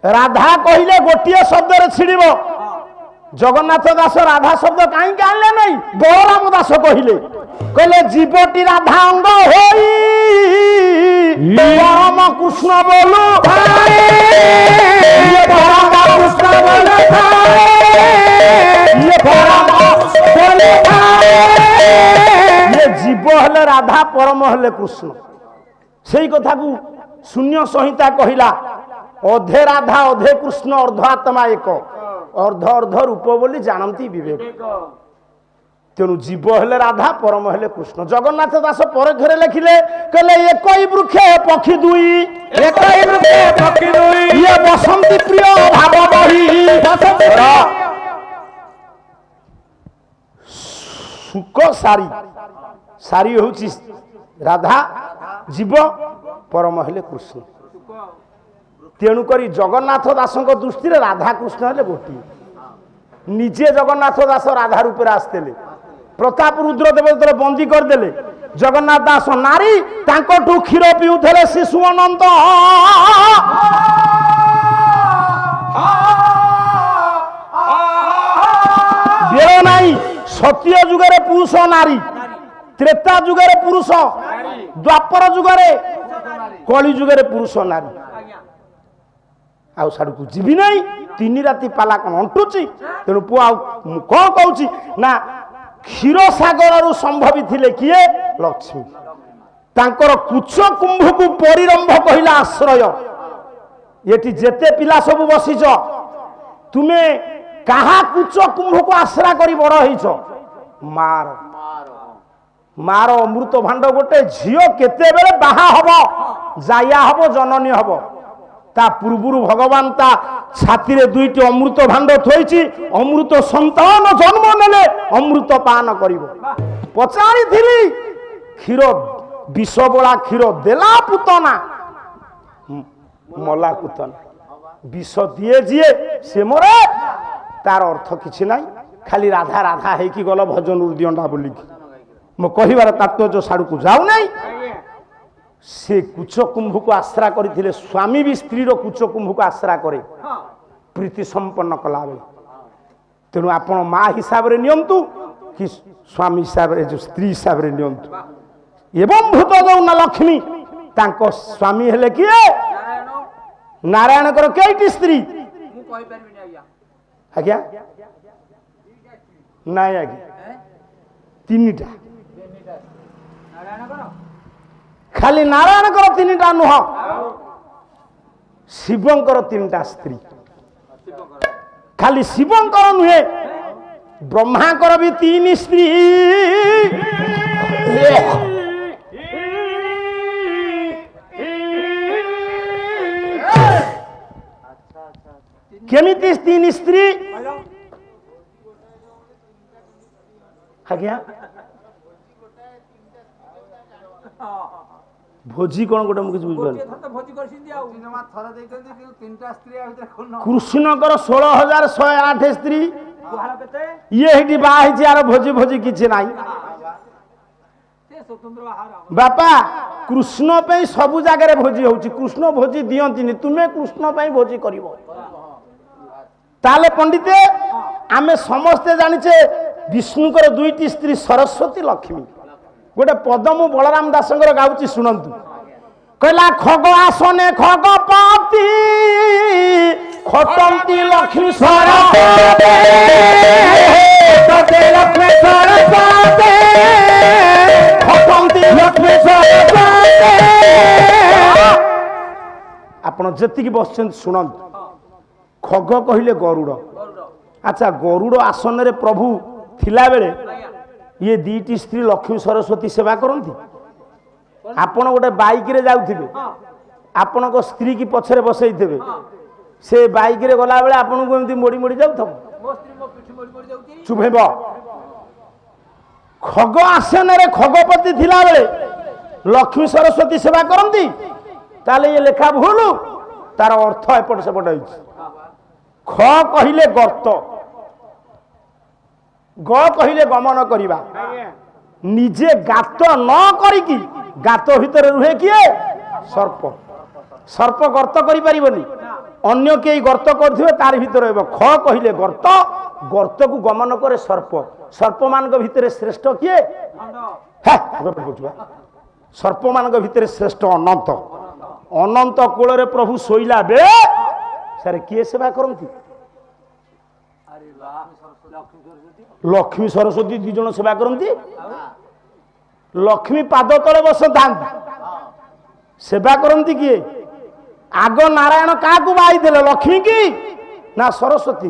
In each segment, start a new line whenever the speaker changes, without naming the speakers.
राधा कहले गोटे शब्द छिड़ब जगन्नाथ दास राधा शब्द कहीं आनले नहीं बलराम दास कहले कहले जीवटी राधा अंग होई परम कृष्ण बोलो कृष्ण बोलो ये जीव हेले राधा परम हेले कृष्ण से कथा को शून्य संहिता कहला अधे राधा अधे कृष्ण अर्ध आत्मा एक अर्ध अर्ध रूप बोली जानती विवेक तेणु जीव हेले राधा परम हेले कृष्ण जगन्नाथ दास पर घरे लिखिले कहले एकई वृक्षे पक्षी दुई एकई वृक्षे पक्षी दुई ये बसंती प्रिय भाव बही सुख सारी सारी होची राधा जीव परम हेले कृष्ण तेणुक जगन्नाथ दास दृष्टि राधा कृष्ण हेले गोटे निजे जगन्नाथ दास राधा रूप आसते प्रताप रुद्रदेव जो बंदी करदे जगन्नाथ दास नारी तांकठू क्षीर पीउले शिशु अनंत बेल नाई सत्य जुगरे पुरुष नारी त्रेता जुगरे पुरुष द्वापर जुगरे कली जुगरे पुरुष नारी आउ साड़ू को जीवी नहीं तीन राति पाला कौन अंटुची तेणु पुआ कौन कहूँ ना क्षीर सागर संभवी थिले किए लक्ष्मी तांकर कुच कुंभ को परिरंभ कहला आश्रय ये जेते पिला सब बसीच तुमे कहा कुच कुंभ को आश्रा करी बड़ होइछ मार मार अमृत भांड गोटे झियो केते बेले बाहा हब जाया हब जननी हब ता पूर्वरु भगवान ता छाती रे दुईटी अमृत भांड थोइछि अमृत संतान जन्म नेले अमृत पान करिवो पचारी थिली क्षीर विष बोला क्षीर देला पुतना मला पुतना विष दिए जिए से मरे तार अर्थ किछि नाही खाली राधा राधा है कि गल भजन उर्दियंडा बोली मो कहिबार तत्व जो साडू को जाऊ नाही से कुच कुंभ को आश्रा करथिले स्वामी भी स्त्री रो कुच कुंभ को आश्रा करे प्रीति संपन्न कला बेले तेणु आपण माँ हिसाब रे नियंतु कि स्वामी हिसाब रे जो स्त्री हिसाब रे नियंतु एवं भूत गौना लक्ष्मी तांको स्वामी हेले किए नारायण कर केईटी स्त्री आज्ञा नाई आज्ञा तीनटा खाली नारायण तीनटा नुह शिवंकर तीनटा स्त्री खाली शिवंकर नुहे ब्रह्मांकर भी तीन स्त्री केमिति तीन स्त्री आज्ञा भोजी कौन गोटे मुझे बुझे कृष्णकर 16,108 स्त्री ये बाहर यार भोजी भोजी किसी ना बापा कृष्ण पे सबु जगह भोजी होची कृष्ण भोजी दियंती तुम्हें कृष्ण पे भोजी कर ताले पंडिते आमे समस्ते जानिचे विष्णुकर दुईटी स्त्री सरस्वती लक्ष्मी गोटे पद मु बलराम दास गाऊँ शुणु कहला खग आसने खगपति खटंती लक्ष्मी सरस्वती लक्ष्मी सरस्वती खटंती लक्ष्मी सरस्वती आपण जेतिकी बसछन शुणु खग कहले गरुड़ अच्छा गरुड़ आसन रे प्रभु थिला बेले ये दीटी स्त्री लक्ष्मी सरस्वती सेवा करती आपण गोटे बाइक रे जाउथिबे आपण को स्त्री की पछरे बसई देबे से बाइक रे गला बेले आपण को एमती मोड़ी मोड़ी जाउथबो मो स्त्री मो पिठी मोड़ी मोड़ी जाउती चुभेबो खग आसन रे खगपति थिला बेले लक्ष्मी सरस्वती सेवा करती ताले ये लेखा भूल तार अर्थ एपट सेपट होइछ ख कहिले गर्त ग कहिले गमन करिबा निजे गात न करिकी गात भितर रुहे किए सर्प सर्प गर्त करि परिबनी अन्य केही गर्त करथिबे तार भितर रहबो ख कहिले गर्त गर्त को गमन करे सर्प सर्प मानक भितर श्रेष्ठ किए सर्प मानक भितर श्रेष्ठ अनंत अनंत कूल रे प्रभु सोइला बेले सारे किए सेवा करंती लक्ष्मी सरस्वती दी जन सेवा करंती लक्ष्मी पाद तले बसता सेवा करंती किए आग नारायण क्या बाई देले लक्ष्मी की ना सरस्वती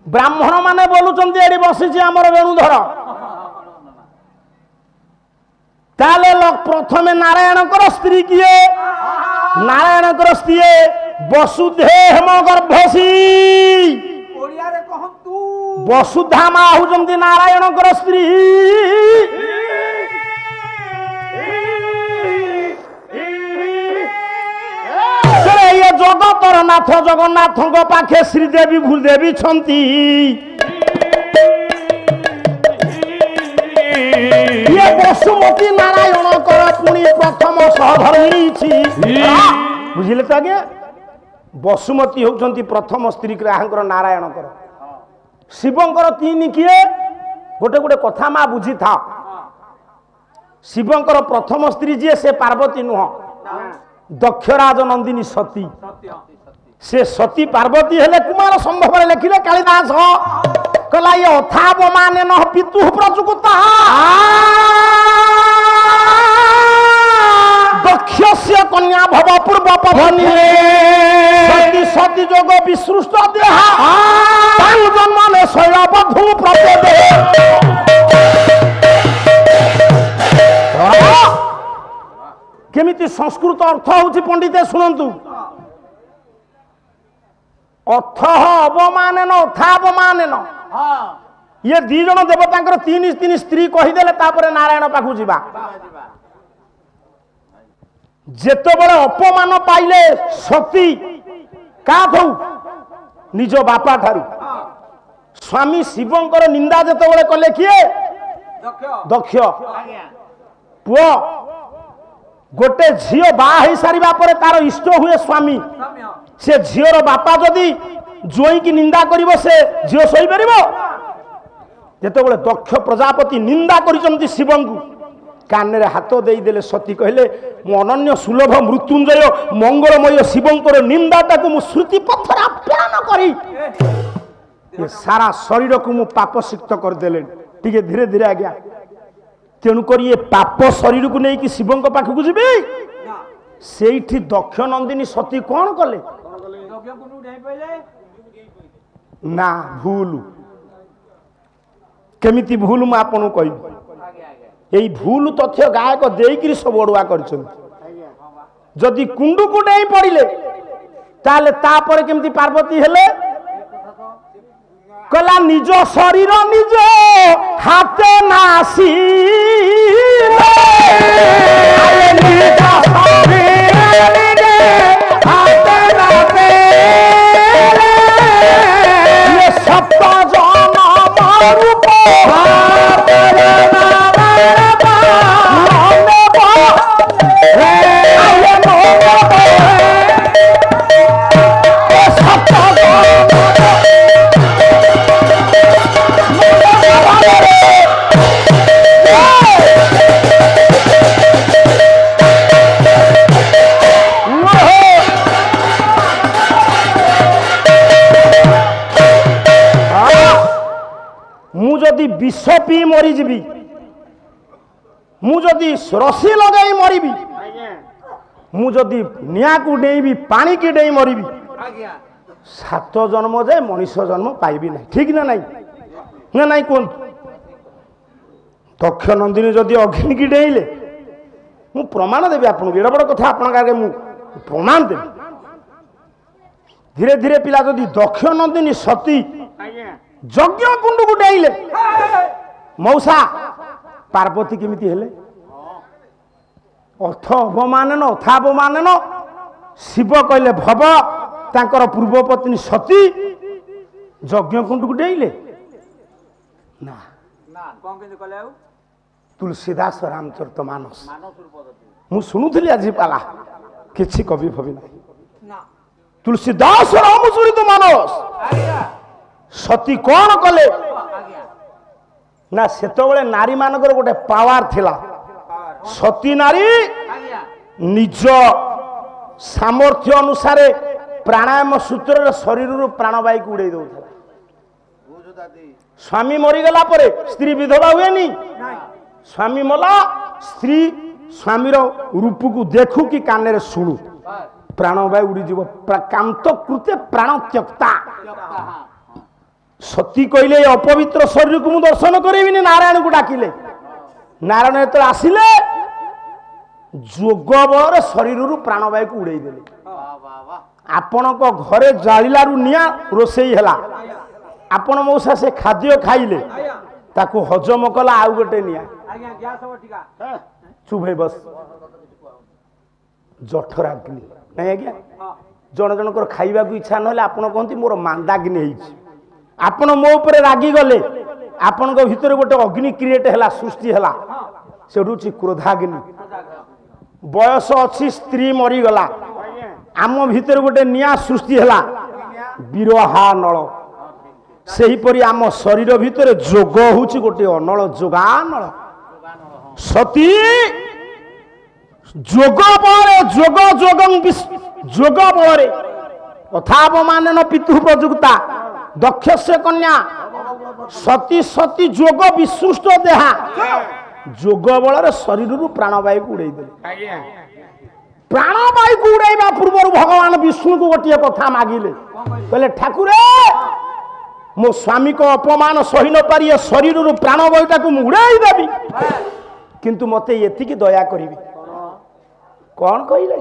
ब्राह्मण माने बोलुचंती एडी बसिछि हमर वेणुधर ताले प्रथमे नारायण स्त्री किए नारायण स्त्री वसुधेव गर्भसी वसुधा मा होउचंती नारायण स्त्री ये जगतर नाथ जगन्नाथ पाखे श्रीदेवी भूदेवी छंती ये वसुमती नारायण कर पुणी प्रथम सहधर्मिणी बुझिले तो आगे वसुमती होउचंती प्रथम स्त्री ग्राहकर नारायण कर शिवंकर तीन किए गोटे गोटे कथा मा बुझी था शिवंकर प्रथम स्त्री जी से पार्वती नुह दक्षराज नंदिनी सती से सती पार्वती हेले कुमार संभव लिखिले कालिदास कला ये अथाव माने न पितु प्रचुकुता दक्षस्य कन्या भव पूर्व पवनी सती सती जोग विसृष्ट देहा तांग जन्मने शैलबधू प्रचेदे केमिति संस्कृत अर्थ होछि पंडिते सुनंतु अर्थ अवमानन अथावमानन ये दी जन देवता तीन तीन स्त्री कहीदेले तापर नारायण पाखु जीवा जेतेबेले अपमान पाइले सती का थौ निज बापा ठारू स्वामी शिवंकर निंदा जेतेबेले कले किए दक्ष पुओ गोटे झील बाहा सारिबा परे तार इष्ट हुए स्वामी से झीर बापा जदि जोई की निंदा करिवो से झील सही परिबो जेतेबेले दक्ष प्रजापति निंदा करिसंती शिवंकु कान रे हाथ देई देले सती कहले मो अनन्य सुलभ मृत्युंजय मंगलमय शिवंकर निंदाटा को मु श्रुति पत्थर आप्यान करी ये सारा शरीर को मु पाप सिक्त कर देले ठीक धीरे धीरे आज्ञा तेणुक ये पाप शरीर को लेकिन शिवं पाखक जी से दक्ष नंदिनी सती कौन कले ना भूल केमिति भूल मु आपन कहि भूल तथ्य गायक देकरी सब अड़ुआ करदी कुंडू को नहीं पड़े ताले तापर केमिति पार्वती हेले कला निज शरीर निज हाथे नासी सप्त जन रूप विष पी मरीजी मुझे रसी लगे मरबी मुझे निया को डेबी पानी की डे मरबी 7 जन्म जाए मनीष जन्म पाइबी ना ठीक ना नहीं ना नहीं कौन दक्ष नंदिनी जदि अग्नि की डेले मु प्रमाण देवी आपको एड़ा बड़ कथा आप प्रमाण देवी धीरे धीरे पिला जदि दक्ष नंदिनी सती यज्ञ कुंड को डेले मौसा पार्वती केमिति हेले अर्थ अवमानन अथावमानन शिव कहले भव तांकर पूर्व पत्नी सती यज्ञ कुंड को डेले ना तुलसीदास रामचरित मानस मु शुणुली आज पाला किसी कवि भवि ना तुलसीदास रामचरित मानस सती कौन कले ना सेतबेले नारी मानकर गोटे पावर थिला सती नारी निज सामर्थ्य अनुसार प्राणायाम सूत्र शरीर प्राणवायु को उड़े दौला स्वामी मरीगला परे स्त्री विधवा हुए नी स्वामी मला स्त्री स्वामी रूप को देखू कि कान रे शुणु प्राणवायु उड़ी जीव कांत कृते प्राण त्यक्ता सती कहले अपवित्र शरीर को मु दर्शन करेबिनी नारायण को डाकिले नारायण तो आसिले जोग बल शरीर प्राणवायु को उड़े देले आपण को घरे जालिलारू निया रोसई हला आपण मौसा से खाद्य खाइले ताकू हजम कला आउ गोटे निया चुप है बस जठराग्नि नहीं आज्ञा जन जनकर खाइबा को इच्छा नहले आपण कहंती मोर मांदाग्नि हेछि आपण मो ऊपर रागी गले आपण को भीतर गोटे अग्नि क्रिएट हला सृष्टि हला सेडुची क्रोधाग्नि बयस अच्छी स्त्री मरी गला आम भीतर गोटे निया सृष्टि हला विरहा नल सेहीपरि आम शरीर भितर जोग होची गोटे अनल जोगानल सती जोग बळे जोग जोगं जोग बळे अथापमानन पितु प्रयुक्ता दक्षस्य कन्या सती सती जोग विसृष्ट देहा जोग बଳରେ शरीर प्राणवायु को उड़े देले प्राणवायु को उड़ाइबा पूर्व भगवान विष्णु को गोटे कथा मागिले कहले ठाकुर मो स्वामी को अपमान सही न पारि शरीर प्राणवायुटा को उड़ाई देवी किंतु मते एतिकी दया करिबी कौन कहले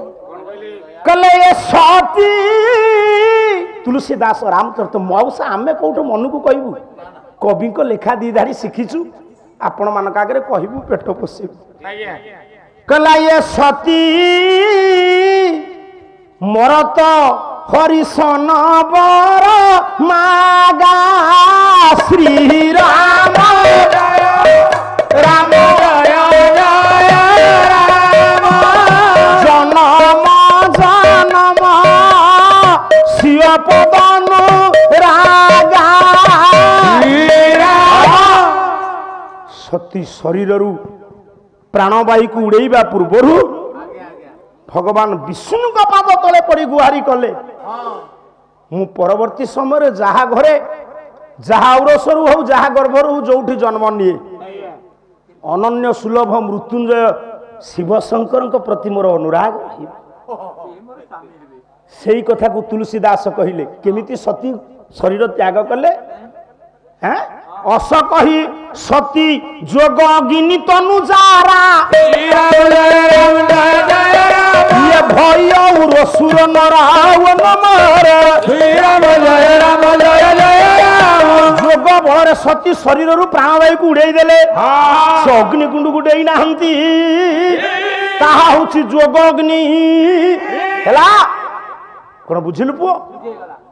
कहले ये सती तुलसीदास रामचरित मौसा आमे कोठो मन को कहबू कवि को लेखा दी धाड़ी शिखिचु आपण मान आगे कहबू पेट पोषिबू कहला ये सती मोर तो हरिशन बर मागा श्री राम राम जय जय राम जनम जनम शिव पदनु रागा सती शरीर प्राणवायु को उड़ेबा पूर्व भगवान विष्णु का पाद तले पड़ी गुहारी कले मु परवर्ती समय जहा घरे जहा औरसरु हो जहा गर्भरु हो जोठी जन्म निये अनन्य सुलभ मृत्युंजय शिव शंकर प्रति मोर अनुराग सेई कथा को तुलसीदास कहिले केमिति सती शरीर त्याग कले हैं अस कही सती जोग अग्नि तनु जारा ये भय रसुर नरावन मार जोग बल सती शरीर प्राणवायु को उड़ाई देले से अग्निकुंड को डेई नाहंती ताहा होछि जोग अग्नि हैला कोन बुझिलु पुओ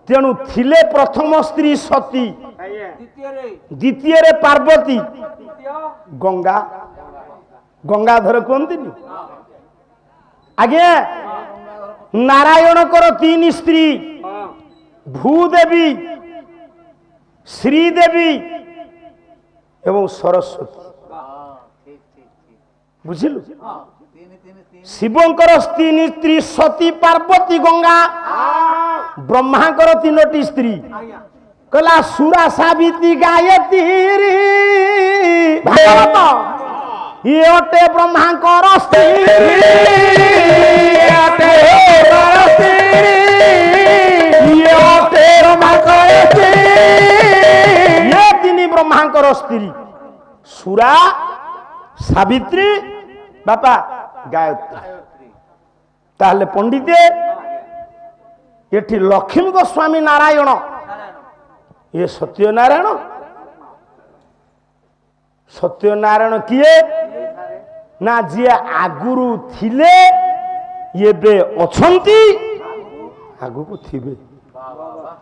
तेणु थिले प्रथम स्त्री सती द्वितीय रे पार्वती गंगा गंगाधर कहती आगे नारायण कर तीन स्त्री भूदेवी श्रीदेवी एवं सरस्वती बुझिलु शिवंकर तीन स्त्री सती पार्वती गंगा ब्रह्मांकर तीनोटी स्त्री कला सुरा सावित्री गायत्री भागवत ये अटे ब्रह्मांकर स्त्री ये तीन ब्रह्मांकर स्त्री सुरा सावित्री बापा गायत्री ताहले पंडिते ये लक्ष्मी गोस्वामी नारायण ये सत्यनारायण सत्यनारायण किए ना जी आगुरु थिले ये बे अछंती आगु को थिबे